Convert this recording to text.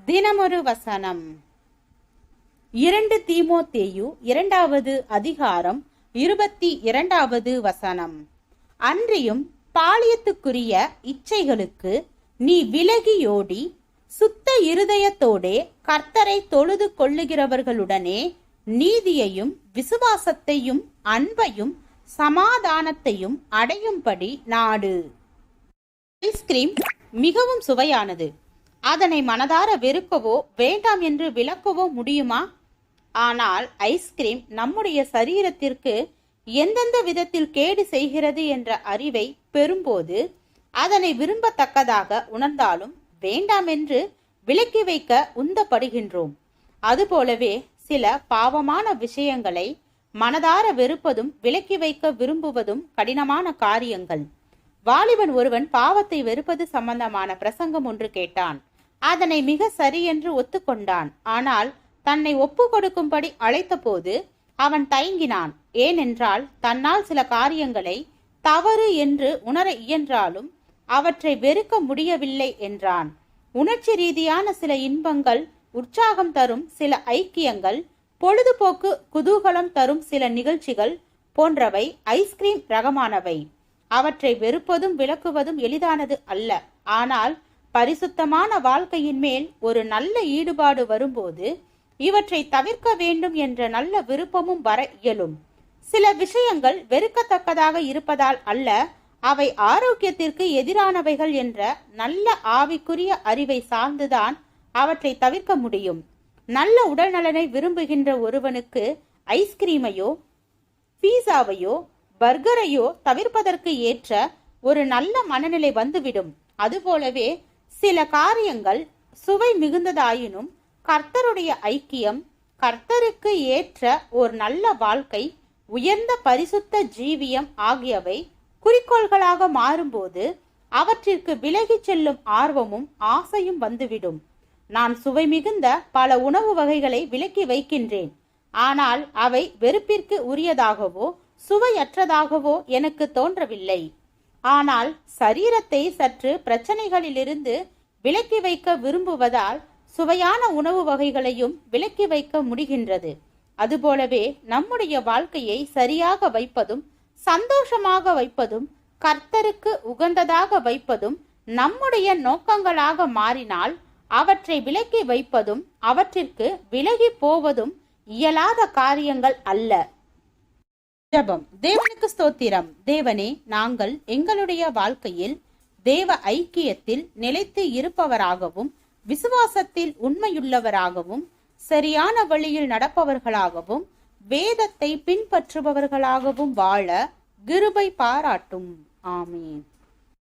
தினமொரு வசனம். 2 தீமோத்தேயு 2வது அதிகாரம் 22வது வசனம். அன்றியும் பாலியத்துக்குரிய இச்சைகளுக்கு நீ விலகியோடி சுத்த இருதயத்தோடே கர்த்தரை தொழுது கொள்ளுகிறவர்களுடனே நீதியையும் விசுவாசத்தையும் அன்பையும் சமாதானத்தையும் அடையும்படி நாடு. ஐஸ்கிரீம் மிகவும் சுவையானது. அதனை மனதார வெறுக்கவோ வேண்டாம் என்று விளக்கவோ முடியுமா? ஆனால் ஐஸ்கிரீம் நம்முடைய சரீரத்திற்கு எந்தெந்த விதத்தில் கேடு செய்கிறது என்ற அறிவை பெறும்போது அதனை விரும்பத்தக்கதாக உணர்ந்தாலும் வேண்டாம் என்று விலக்கி வைக்க உந்தப்படுகின்றோம். அதுபோலவே சில பாவமான விஷயங்களை மனதார வெறுப்பதும் விலக்கி வைக்க விரும்புவதும் கடினமான காரியங்கள். வாலிபன் ஒருவன் பாவத்தை வெறுப்பது சம்பந்தமான பிரசங்கம் ஒன்று கேட்டான். அதனை மிக சரி என்று ஒத்துக்கொண்டான். ஆனால் தன்னை ஒப்பு கொடுக்கும்படி அழைத்த போது அவன் தயங்கினான். ஏனென்றால் தன்னால் சில காரியங்களை தவறு என்று உணர இயன்றாலும் அவற்றை வெறுக்க முடியவில்லை என்றான். உணர்ச்சி ரீதியான சில இன்பங்கள், உற்சாகம் தரும் சில ஐக்கியங்கள், பொழுதுபோக்கு குதூகலம் தரும் சில நிகழ்ச்சிகள் போன்றவை ஐஸ்கிரீம் ரகமானவை. அவற்றை வெறுப்பதும் விலக்குவதும் எளிதானது அல்ல. ஆனால் பரிசுத்தமான வாழ்க்கையின் மேல் ஒரு நல்ல ஈடுபாடு வரும்போது இவற்றை தவிர்க்க வேண்டும் என்ற நல்ல விருப்பமும் வர இயலும். சில விஷயங்கள் வெறுக்கத்தக்கதாக இருப்பதால் அல்ல, அவை ஆரோக்கியத்திற்கு எதிரானவைகள் என்ற நல்ல ஆவிக்குரிய அறிவை சார்ந்துதான் அவற்றை தவிர்க்க முடியும். நல்ல உடல் நலனை விரும்புகின்ற ஒருவனுக்கு ஐஸ்கிரீமையோ பீஸாவையோ பர்கரையோ தவிர்ப்பதற்கு ஏற்ற ஒரு நல்ல மனநிலை வந்துவிடும். அதுபோலவே சில காரியங்கள் சுவை மிகுந்ததாயினும் கர்த்தருடைய ஐக்கியம், கர்த்தருக்கு ஏற்ற ஒரு நல்ல வாழ்க்கை, உயர்ந்த பரிசுத்த ஜீவியம் ஆகியவை குறிக்கோள்களாக மாறும்போது அவற்றிற்கு விலகி செல்லும் ஆர்வமும் ஆசையும் வந்துவிடும். நான் சுவை மிகுந்த பல உணவு வகைகளை விலக்கி வைக்கின்றேன். ஆனால் அவை வெறுப்பிற்கு உரியதாகவோ சுவையற்றதாகவோ எனக்கு தோன்றவில்லை. ஆனால் சரீரத்தை சற்று பிரச்சனைகளிலிருந்து விலக்கி வைக்க விரும்புவதால் சுவையான உணவு வகைகளையும் விலக்கி வைக்க முடிகின்றது. அதுபோலவே நம்முடைய வாழ்க்கையை சரியாக வைப்பதும் சந்தோஷமாக வைப்பதும் கர்த்தருக்கு உகந்ததாக வைப்பதும் நம்முடைய நோக்கங்களாக மாறினால் அவற்றை விலக்கி வைப்பதும் அவற்றிற்கு விலகி போவதும் இயலாத காரியங்கள் அல்ல. ஜெபம். தேவனுக்கு ஸ்தோத்திரம். தேவனே, நாங்கள் எங்களுடைய வாழ்க்கையில் தேவ ஐக்கியத்தில் நிலைத்து இருப்பவராகவும் விசுவாசத்தில் உண்மையுள்ளவராகவும் சரியான வழியில் நடப்பவர்களாகவும் வேதத்தை பின்பற்றுபவர்களாகவும் வாழ கிருபை பாராட்டும். ஆமீன்.